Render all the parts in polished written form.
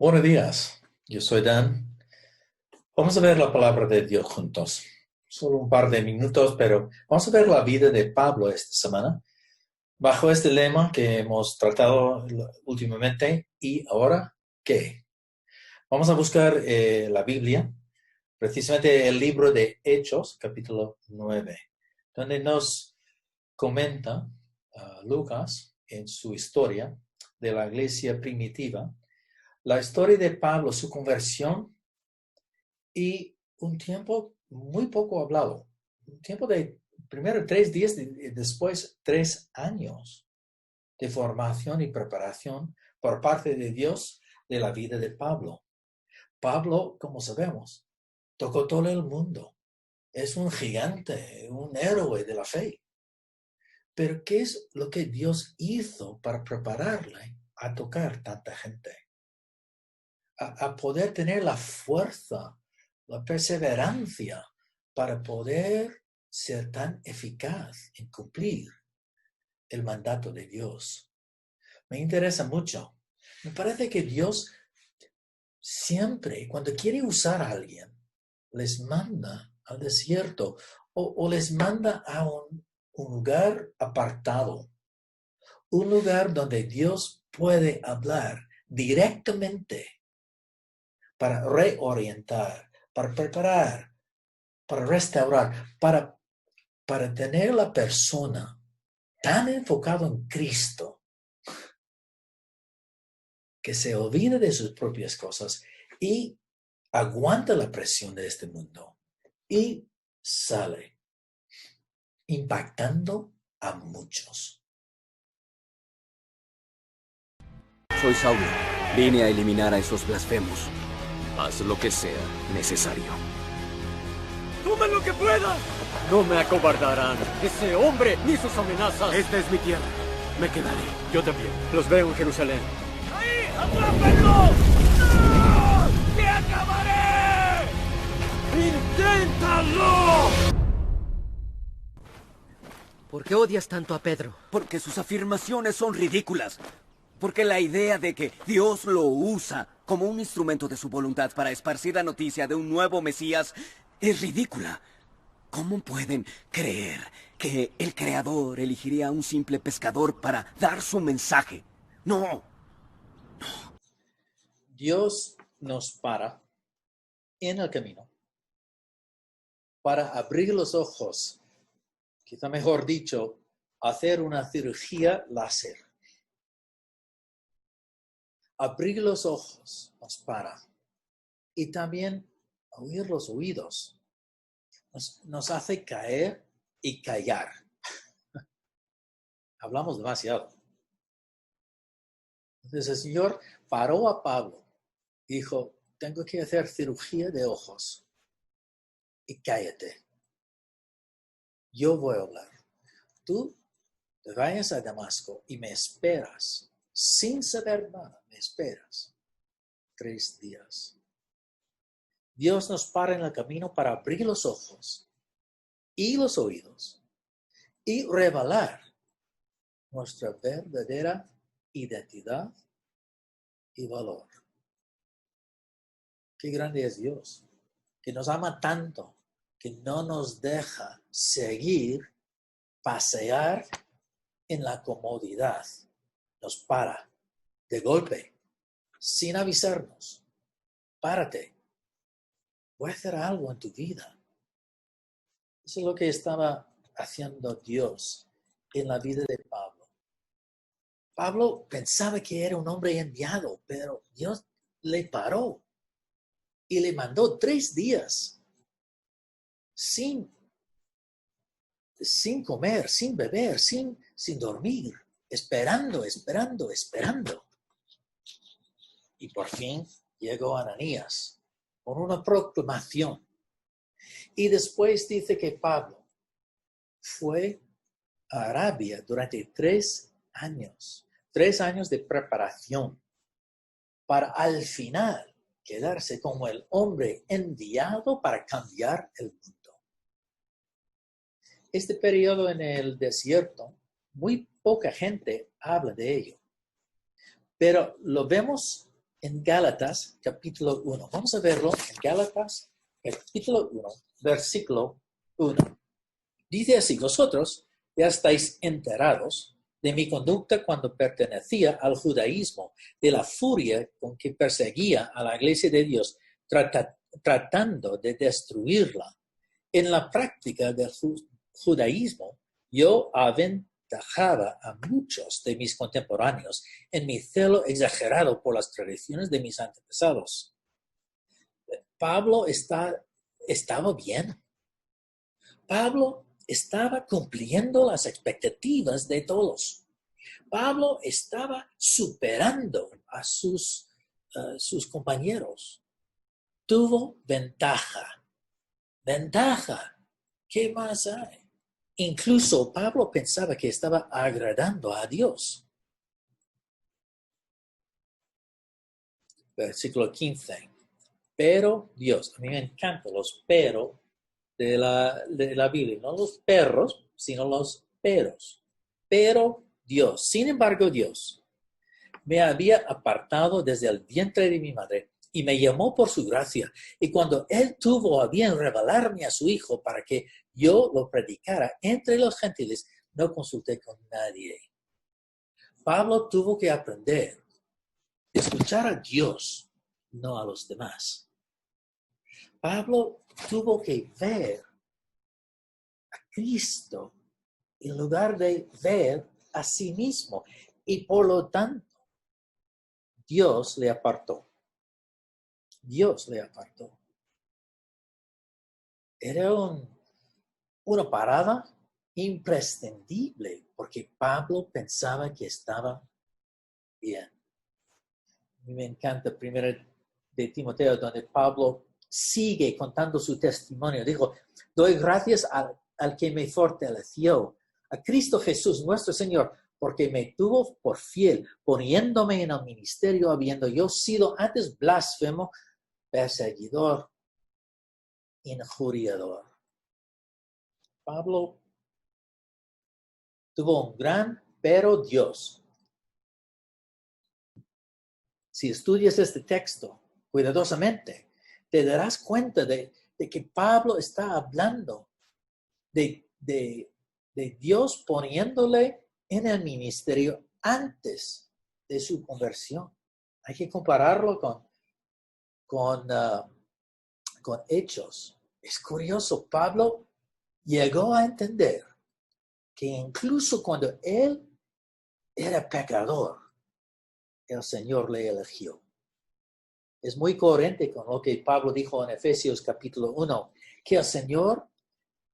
Buenos días, yo soy Dan. Vamos a ver la palabra de Dios juntos. Solo un par de minutos, pero vamos a ver la vida de Pablo esta semana, bajo este lema que hemos tratado últimamente. ¿Y ahora qué? Vamos a buscar la Biblia, precisamente el libro de Hechos, capítulo 9, donde nos comenta Lucas en su historia de la iglesia primitiva, la historia de Pablo, su conversión y un tiempo muy poco hablado. Un tiempo de primero 3 días y después 3 años de formación y preparación por parte de Dios de la vida de Pablo. Pablo, como sabemos, tocó todo el mundo. Es un gigante, un héroe de la fe. Pero ¿qué es lo que Dios hizo para prepararle a tocar tanta gente? A poder tener la fuerza, la perseverancia para poder ser tan eficaz en cumplir el mandato de Dios. Me interesa mucho. Me parece que Dios siempre, cuando quiere usar a alguien, les manda al desierto o les manda a un lugar apartado, un lugar donde Dios puede hablar directamente para reorientar, para preparar, para restaurar, para tener la persona tan enfocada en Cristo que se olvida de sus propias cosas y aguanta la presión de este mundo y sale impactando a muchos. Soy Saulo. Vine a eliminar a esos blasfemos. Haz lo que sea necesario. ¡Toma lo que puedas! No me acobardarán. Ese hombre ni sus amenazas. Esta es mi tierra. Me quedaré. Yo también. Los veo en Jerusalén. ¡Ahí! ¡Atrápenlo! ¡No! ¡Te acabaré! ¡Inténtalo! ¿Por qué odias tanto a Pedro? Porque sus afirmaciones son ridículas. Porque la idea de que Dios lo usa como un instrumento de su voluntad para esparcir la noticia de un nuevo Mesías es ridícula. ¿Cómo pueden creer que el Creador elegiría a un simple pescador para dar su mensaje? No. Dios nos para en el camino para abrir los ojos, quizá mejor dicho, hacer una cirugía láser. Abrir los ojos nos para y también abrir los oídos nos hace caer y callar. Hablamos demasiado. Entonces el Señor paró a Pablo y dijo, tengo que hacer cirugía de ojos y cállate. Yo voy a hablar. Tú te vayas a Damasco y me esperas, sin saber nada, me esperas 3 días. Dios nos para en el camino para abrir los ojos y los oídos y revelar nuestra verdadera identidad y valor. Qué grande es Dios, que nos ama tanto, que no nos deja seguir, pasear en la comodidad. Nos para de golpe, sin avisarnos. Párate. Voy a hacer algo en tu vida. Eso es lo que estaba haciendo Dios en la vida de Pablo. Pablo pensaba que era un hombre enviado, pero Dios le paró y le mandó 3 días sin comer, sin beber, sin dormir, esperando. Y por fin llegó Ananías con una proclamación. Y después dice que Pablo fue a Arabia durante 3 años. 3 años de preparación para al final quedarse como el hombre enviado para cambiar el mundo. Este periodo en el desierto, muy poca gente habla de ello. Pero lo vemos en Gálatas capítulo 1. Vamos a verlo en Gálatas capítulo 1, versículo 1. Dice así: vosotros ya estáis enterados de mi conducta cuando pertenecía al judaísmo, de la furia con que perseguía a la iglesia de Dios, tratando de destruirla. En la práctica del judaísmo, yo aventajaba a muchos de mis contemporáneos en mi celo exagerado por las tradiciones de mis antepasados. Pablo estaba bien. Pablo estaba cumpliendo las expectativas de todos. Pablo estaba superando a sus compañeros. Tuvo ventaja. Ventaja. ¿Qué más hay? Incluso Pablo pensaba que estaba agradando a Dios. Versículo 15. Pero Dios, a mí me encantan los pero de la Biblia, no los perros, sino los peros. Pero Dios, sin embargo Dios, me había apartado desde el vientre de mi madre y me llamó por su gracia. Y cuando Él tuvo a bien revelarme a su Hijo para que yo lo predicara entre los gentiles, no consulté con nadie. Pablo tuvo que aprender a escuchar a Dios, no a los demás. Pablo tuvo que ver a Cristo en lugar de ver a sí mismo. Y por lo tanto, Dios le apartó. Dios le apartó. Era una parada imprescindible porque Pablo pensaba que estaba bien. A mí me encanta 1 de Timoteo, donde Pablo sigue contando su testimonio. Dijo: doy gracias al que me fortaleció, a Cristo Jesús, nuestro Señor, porque me tuvo por fiel, poniéndome en el ministerio, habiendo yo sido antes blasfemo, perseguidor, injuriador. Pablo tuvo un gran pero Dios. Si estudias este texto cuidadosamente, te darás cuenta de que Pablo está hablando de Dios poniéndole en el ministerio antes de su conversión. Hay que compararlo con Hechos. Es curioso, Pablo llegó a entender que incluso cuando él era pecador, el Señor le eligió. Es muy coherente con lo que Pablo dijo en Efesios capítulo 1, que el Señor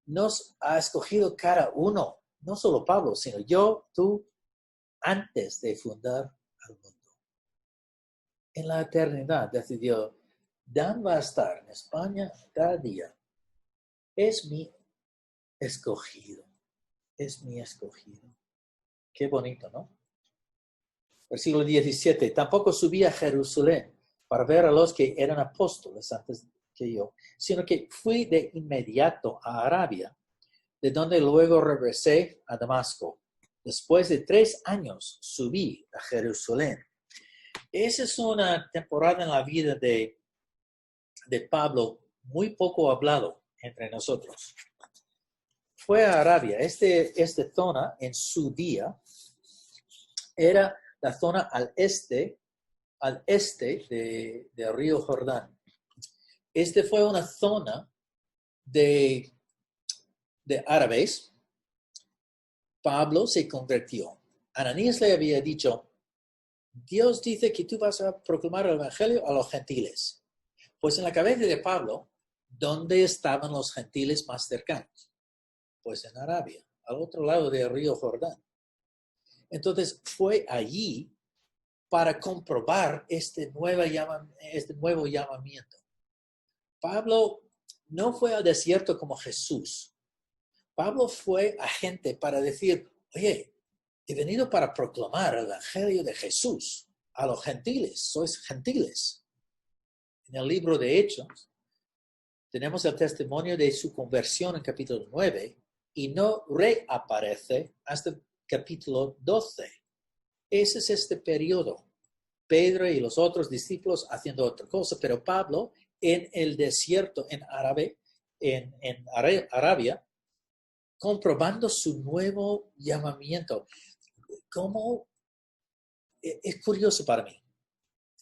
nos ha escogido cada uno, no solo Pablo, sino yo, tú, antes de fundar al mundo. En la eternidad decidió: Dan va a estar en España cada día. Es mi escogido. Es mi escogido. Qué bonito, ¿no? Versículo 17. Tampoco subí a Jerusalén para ver a los que eran apóstoles antes que yo, sino que fui de inmediato a Arabia, de donde luego regresé a Damasco. Después de 3 años subí a Jerusalén. Esa es una temporada en la vida de Pablo muy poco hablado entre nosotros. Fue a Arabia. Esta zona en su día era la zona al este del río Jordán. Fue una zona de árabes. Pablo se convirtió. Ananías le había dicho: Dios dice que tú vas a proclamar el evangelio a los gentiles. Pues en la cabeza de Pablo, ¿dónde estaban los gentiles más cercanos? Pues en Arabia, al otro lado del río Jordán. Entonces fue allí para comprobar este nuevo llamamiento. Pablo no fue al desierto como Jesús. Pablo fue agente para decir: oye, he venido para proclamar el evangelio de Jesús a los gentiles. Sois gentiles. En el libro de Hechos tenemos el testimonio de su conversión en capítulo 9 y no reaparece hasta capítulo 12. Ese es este periodo. Pedro y los otros discípulos haciendo otra cosa, pero Pablo en el desierto, en Arabia, comprobando su nuevo llamamiento. ¿Cómo? Es curioso para mí.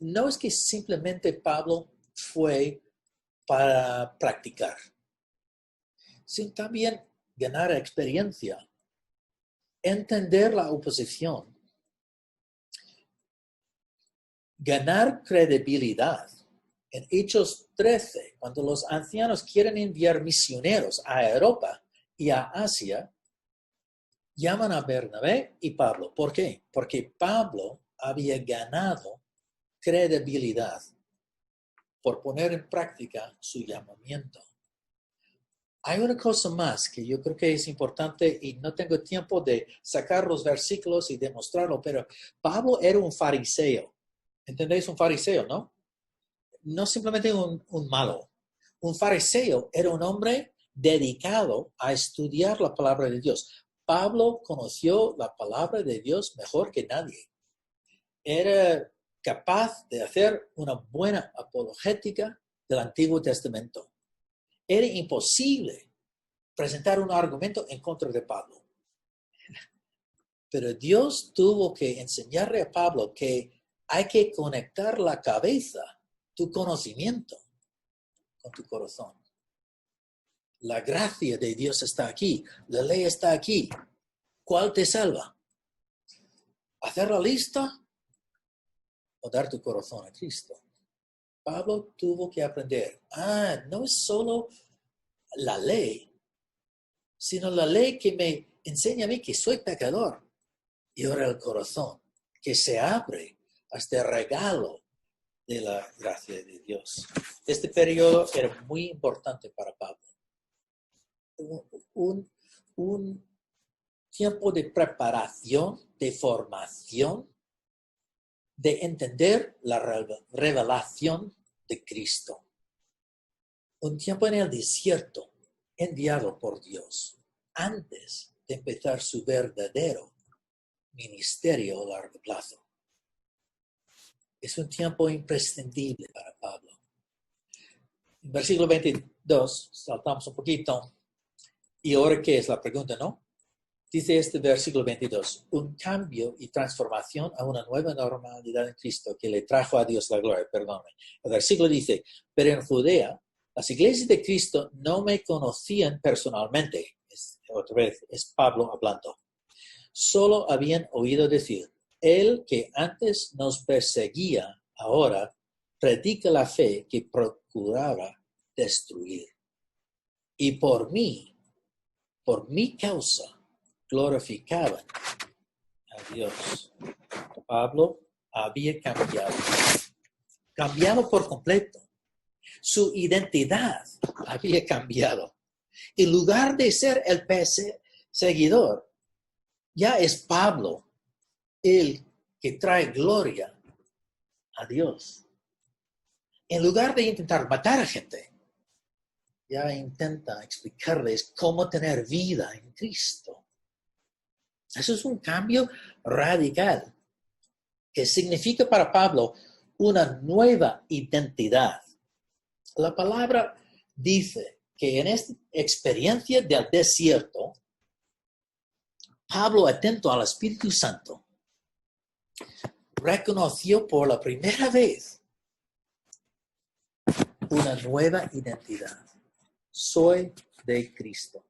No es que simplemente Pablo fue para practicar, sino también ganar experiencia, entender la oposición, ganar credibilidad. En Hechos 13, cuando los ancianos quieren enviar misioneros a Europa y a Asia, llaman a Bernabé y Pablo. ¿Por qué? Porque Pablo había ganado credibilidad por poner en práctica su llamamiento. Hay una cosa más que yo creo que es importante y no tengo tiempo de sacar los versículos y demostrarlo, pero Pablo era un fariseo. ¿Entendéis? Un fariseo, ¿no? No simplemente un malo. Un fariseo era un hombre dedicado a estudiar la palabra de Dios. Pablo conoció la palabra de Dios mejor que nadie. Era capaz de hacer una buena apologética del Antiguo Testamento. Era imposible presentar un argumento en contra de Pablo. Pero Dios tuvo que enseñarle a Pablo que hay que conectar la cabeza, tu conocimiento, con tu corazón. La gracia de Dios está aquí. La ley está aquí. ¿Cuál te salva? ¿Hacer la lista o dar tu corazón a Cristo? Pablo tuvo que aprender. No es solo la ley, sino la ley que me enseña a mí que soy pecador. Y ahora el corazón que se abre a este regalo de la gracia de Dios. Este periodo era muy importante para Pablo. Un tiempo de preparación, de formación, de entender la revelación de Cristo. Un tiempo en el desierto, enviado por Dios, antes de empezar su verdadero ministerio a largo plazo. Es un tiempo imprescindible para Pablo. En versículo 22, saltamos un poquito. ¿Y ahora qué es la pregunta, no? Dice este versículo 22, un cambio y transformación a una nueva normalidad en Cristo que le trajo a Dios la gloria, perdóname. El versículo dice, pero en Judea, las iglesias de Cristo no me conocían personalmente. Otra vez, es Pablo hablando. Solo habían oído decir, el que antes nos perseguía, ahora predica la fe que procuraba destruir. Y por mi causa, glorificaban a Dios. Pablo había cambiado por completo. Su identidad había cambiado. En lugar de ser el seguidor, ya es Pablo el que trae gloria a Dios. En lugar de intentar matar a gente, ya intenta explicarles cómo tener vida en Cristo. Eso es un cambio radical que significa para Pablo una nueva identidad. La palabra dice que en esta experiencia del desierto, Pablo, atento al Espíritu Santo, reconoció por la primera vez una nueva identidad. Soy de Cristo.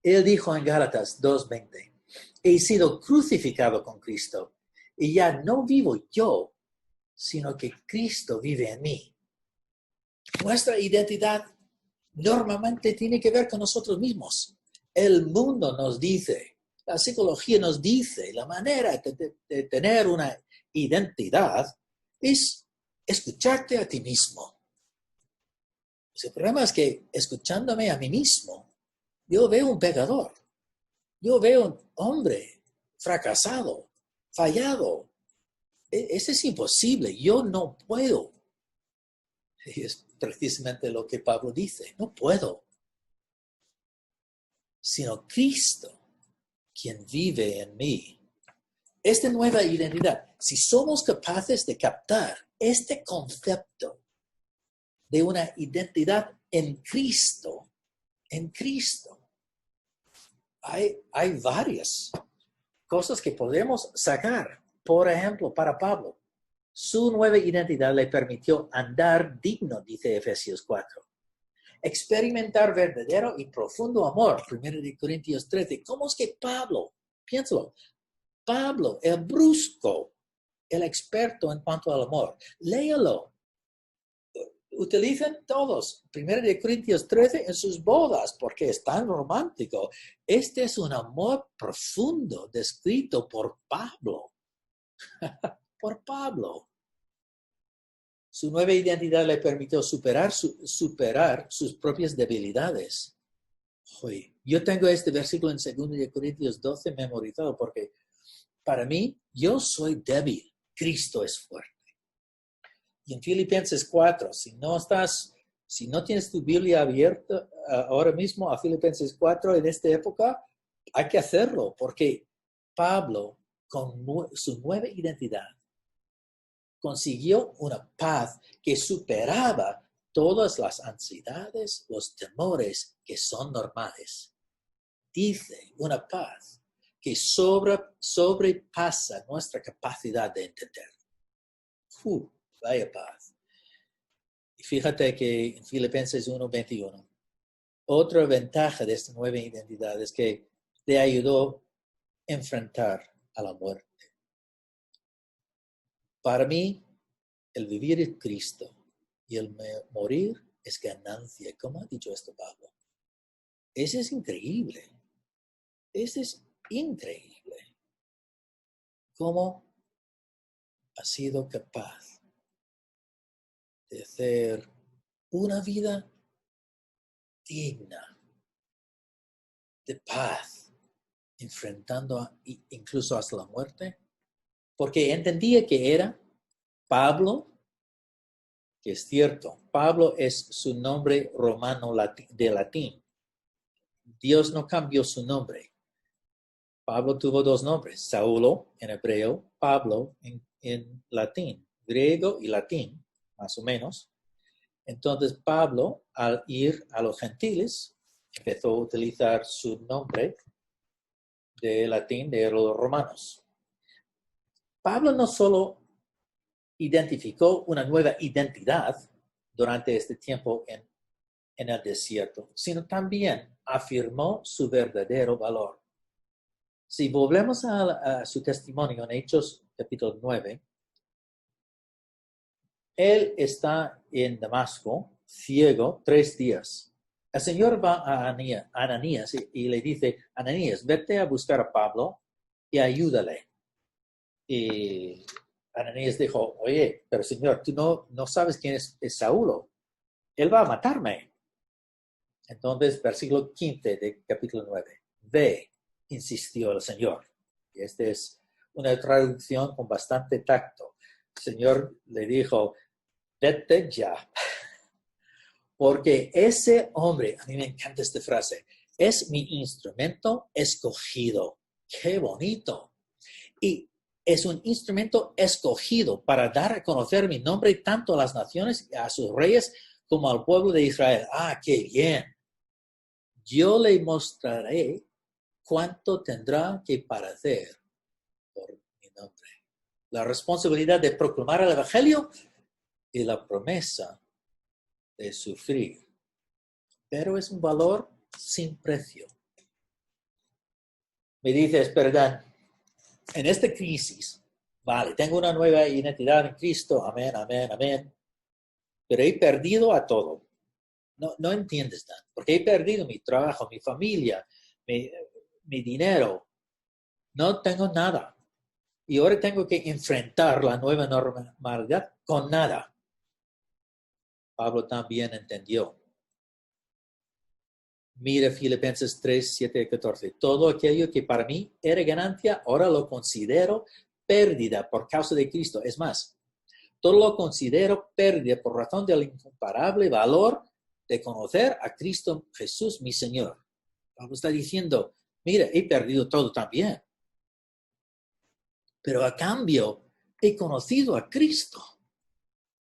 Él dijo en Gálatas 2:20, he sido crucificado con Cristo y ya no vivo yo, sino que Cristo vive en mí. Nuestra identidad normalmente tiene que ver con nosotros mismos. El mundo nos dice, la psicología nos dice, la manera de tener una identidad es escucharte a ti mismo. El problema es que escuchándome a mí mismo, yo veo un pecador. Yo veo un hombre fracasado, fallado. Eso es imposible. Yo no puedo. Y es precisamente lo que Pablo dice. No puedo. Sino Cristo, quien vive en mí. esta nueva identidad, si somos capaces de captar este concepto de una identidad en Cristo, hay varias cosas que podemos sacar. Por ejemplo, para Pablo, su nueva identidad le permitió andar digno, dice Efesios 4. Experimentar verdadero y profundo amor, 1 Corintios 13. ¿Cómo es que Pablo, piénsalo, Pablo, el brusco, el experto en cuanto al amor, léalo. Utilizan todos 1 Corintios 13 en sus bodas porque es tan romántico. Este es un amor profundo descrito por Pablo. Por Pablo. Su nueva identidad le permitió superar sus propias debilidades. Uy, yo tengo este versículo en 2 Corintios 12 memorizado porque para mí, yo soy débil. Cristo es fuerte. Y en Filipenses 4, si no tienes tu Biblia abierta ahora mismo a Filipenses 4 en esta época, hay que hacerlo porque Pablo, con su nueva identidad, consiguió una paz que superaba todas las ansiedades, los temores que son normales. Dice una paz que sobrepasa nuestra capacidad de entender. Vaya paz. Y fíjate que en Filipenses 1:21, otra ventaja de esta nueva identidad es que te ayudó a enfrentar a la muerte. Para mí, el vivir es Cristo y el morir es ganancia. ¿Cómo ha dicho esto Pablo? Eso es increíble. Eso es increíble. ¿Cómo ha sido capaz de hacer una vida digna, de paz, enfrentando incluso hasta la muerte? Porque entendía que era Pablo, que es cierto, Pablo es su nombre romano de latín. Dios no cambió su nombre. Pablo tuvo dos nombres, Saulo en hebreo, Pablo en latín, griego y latín, más o menos. Entonces Pablo, al ir a los gentiles, empezó a utilizar su nombre de latín de los romanos. Pablo no solo identificó una nueva identidad durante este tiempo en el desierto, sino también afirmó su verdadero valor. Si volvemos a su testimonio en Hechos capítulo 9, él está en Damasco, ciego, 3 días. El Señor va a Ananías y le dice, Ananías, vete a buscar a Pablo y ayúdale. Y Ananías dijo, oye, pero Señor, tú no sabes quién es Saulo. Él va a matarme. Entonces, versículo 15 de capítulo 9. Ve, insistió el Señor. Y esta es una traducción con bastante tacto. El Señor le dijo, vete ya. Porque ese hombre, a mí me encanta esta frase, es mi instrumento escogido. ¡Qué bonito! Y es un instrumento escogido para dar a conocer mi nombre tanto a las naciones, a sus reyes, como al pueblo de Israel. ¡Ah, qué bien! Yo le mostraré cuánto tendrá que padecer por mi nombre. La responsabilidad de proclamar el Evangelio y la promesa de sufrir. Pero es un valor sin precio. Me dices, perdón, en esta crisis, vale, tengo una nueva identidad en Cristo, amén, amén, amén, pero he perdido a todo. No entiendes nada, porque he perdido mi trabajo, mi familia, mi dinero. No tengo nada. Y ahora tengo que enfrentar la nueva normalidad con nada. Pablo también entendió. Mira Filipenses 3, 7 14. Todo aquello que para mí era ganancia, ahora lo considero pérdida por causa de Cristo. Es más, todo lo considero pérdida por razón del incomparable valor de conocer a Cristo Jesús, mi Señor. Pablo está diciendo, mira, he perdido todo también. pero a cambio he conocido a Cristo.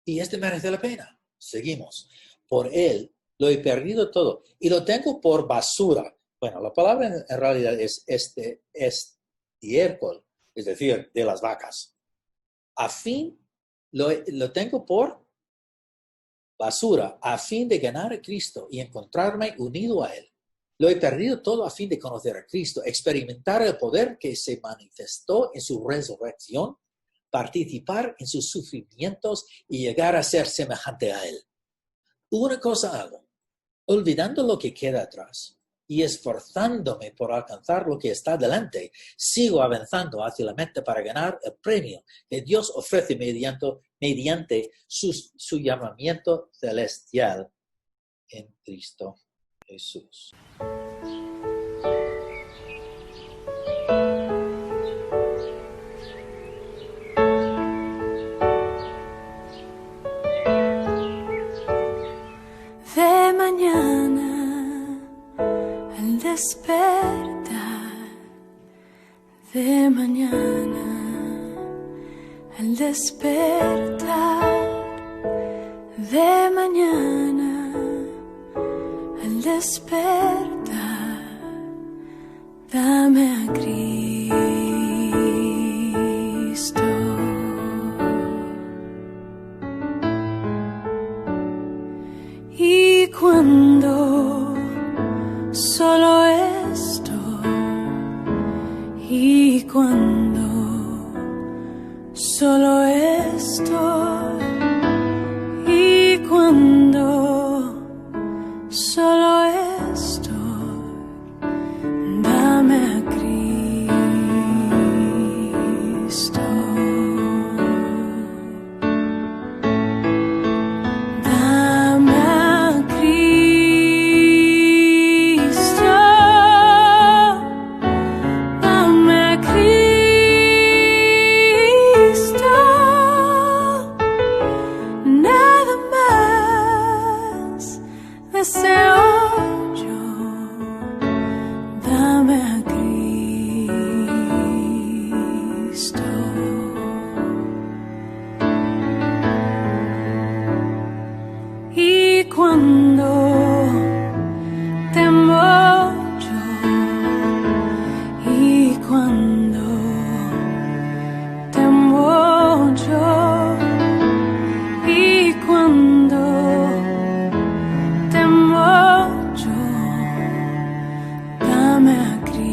Y merece la pena. Seguimos. Por Él lo he perdido todo y lo tengo por basura. Bueno, la palabra en realidad es estiércol, es decir, de las vacas. Lo tengo por basura, a fin de ganar a Cristo y encontrarme unido a Él. Lo he perdido todo a fin de conocer a Cristo, experimentar el poder que se manifestó en su resurrección, participar en sus sufrimientos y llegar a ser semejante a Él. Una cosa hago, olvidando lo que queda atrás y esforzándome por alcanzar lo que está delante, sigo avanzando hacia la meta para ganar el premio que Dios ofrece mediante su llamamiento celestial en Cristo Jesús. De mañana al despertar, de mañana al despertar, de mañana al despertar, dame a Cristo. Y cuando solo estoy, y cuando solo estoy, y cuando solo estoy, dame a Cristo. Dame a Cristo. Dame a Cristo. Nada más deseo yo. Dame a Cristo. Y cuando temo yo, y cuando temo yo, y cuando temo yo, dame a Cristo.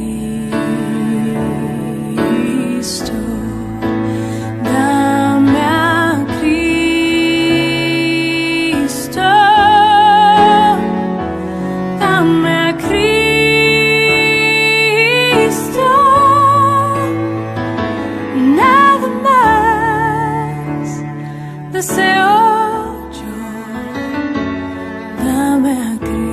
Dame a Cristo. Dame a Cristo. Nada más deseo yo. Dame a Cristo.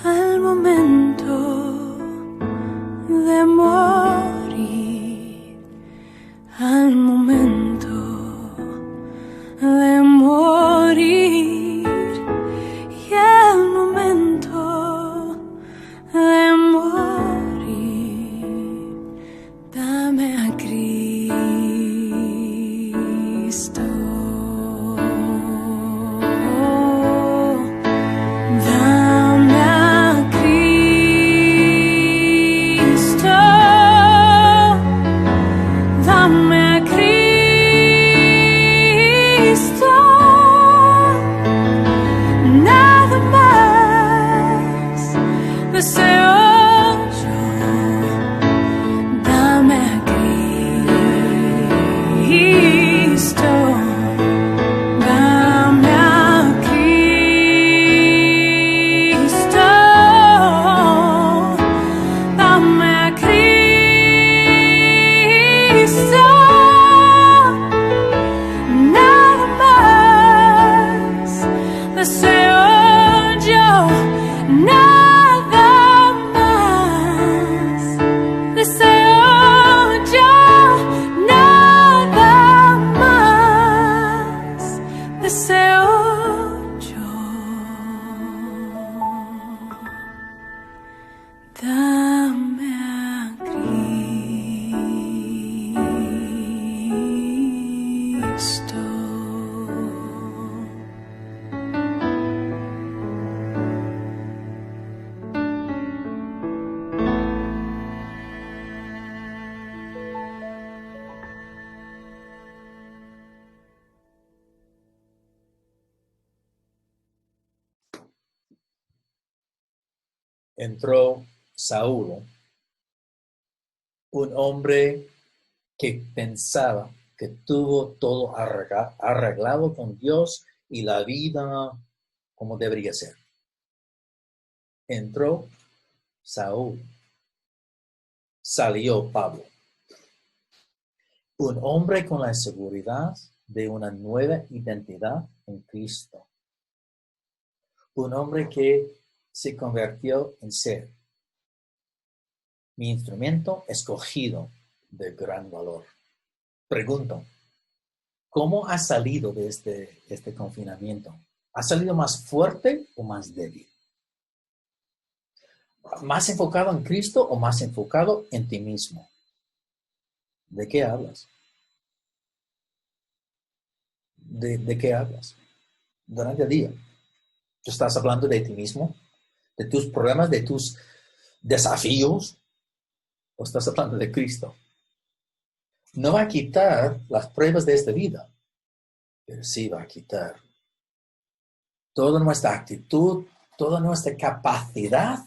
Al momento de morir, al momento de morir, y al momento de morir, dame a Cristo. Dame a Cristo. Dame a Cristo. Nada más deseo yo. Dame a Cristo. Dame a Cristo. entró Saúl, un hombre que pensaba que tuvo todo arreglado con Dios y la vida como debería ser. Entró Saúl, salió Pablo. Un hombre con la seguridad de una nueva identidad en Cristo. Un hombre que se convirtió en ser mi instrumento escogido de gran valor. Pregunto, ¿cómo ha salido de este confinamiento? ¿Ha salido más fuerte o más débil? ¿Más enfocado en Cristo o más enfocado en ti mismo? ¿De qué hablas? ¿De qué hablas? Durante el día. ¿Tú estás hablando de ti mismo? ¿De tus problemas? ¿De tus desafíos? ¿O estás hablando de Cristo? No va a quitar las pruebas de esta vida, pero sí va a quitar toda nuestra actitud, toda nuestra capacidad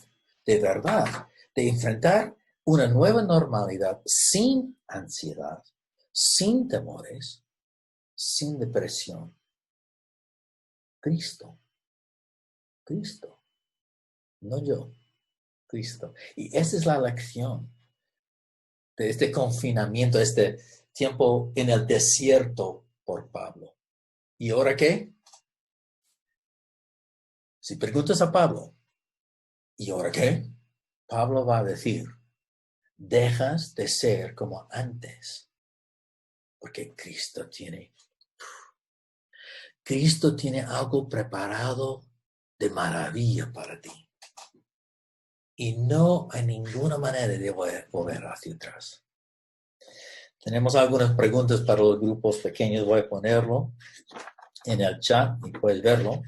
de verdad de enfrentar una nueva normalidad sin ansiedad, sin temores, sin depresión. Cristo, no yo, Cristo. Y esa es la lección de este confinamiento, este tiempo en el desierto por Pablo. ¿Y ahora qué? Si preguntas a Pablo, ¿y ahora qué? Pablo va a decir, dejas de ser como antes, porque Cristo tiene algo preparado de maravilla para ti. Y no hay ninguna manera de volver hacia atrás. Tenemos algunas preguntas para los grupos pequeños. Voy a ponerlo en el chat y puedes verlo.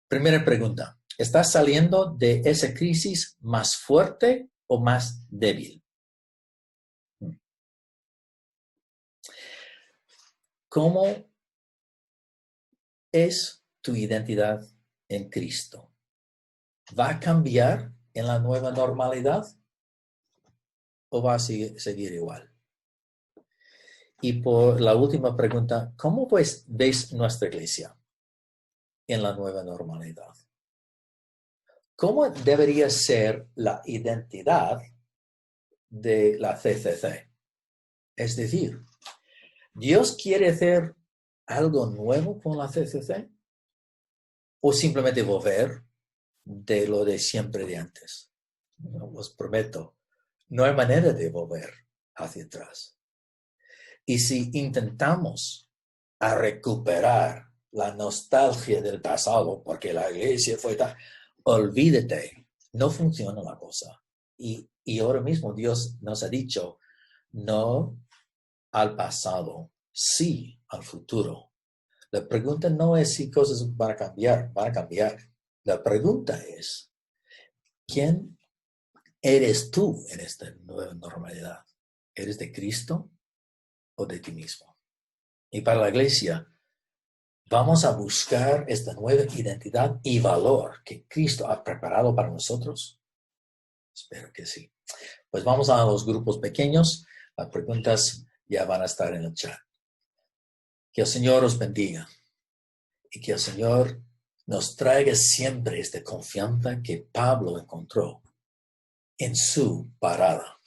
Primera pregunta. ¿Estás saliendo de esa crisis más fuerte o más débil? ¿Cómo es tu identidad en Cristo? ¿Va a cambiar en la nueva normalidad o va a seguir igual? Y por la última pregunta, ¿cómo ves nuestra iglesia en la nueva normalidad? ¿Cómo debería ser la identidad de la CCC? Es decir, ¿Dios quiere hacer algo nuevo con la CCC? ¿O simplemente volver de lo de siempre de antes? Os prometo, no hay manera de volver hacia atrás. Y si intentamos a recuperar la nostalgia del pasado, porque la iglesia fue tal, olvídate, no funciona la cosa. Y ahora mismo Dios nos ha dicho, no al pasado, sí al futuro. La pregunta no es si cosas van a cambiar. La pregunta es, ¿quién eres tú en esta nueva normalidad? ¿Eres de Cristo o de ti mismo? Y para la iglesia, ¿vamos a buscar esta nueva identidad y valor que Cristo ha preparado para nosotros? Espero que sí. Pues vamos a los grupos pequeños. Las preguntas ya van a estar en el chat. Que el Señor os bendiga y que el Señor nos traiga siempre esta confianza que Pablo encontró en su parada.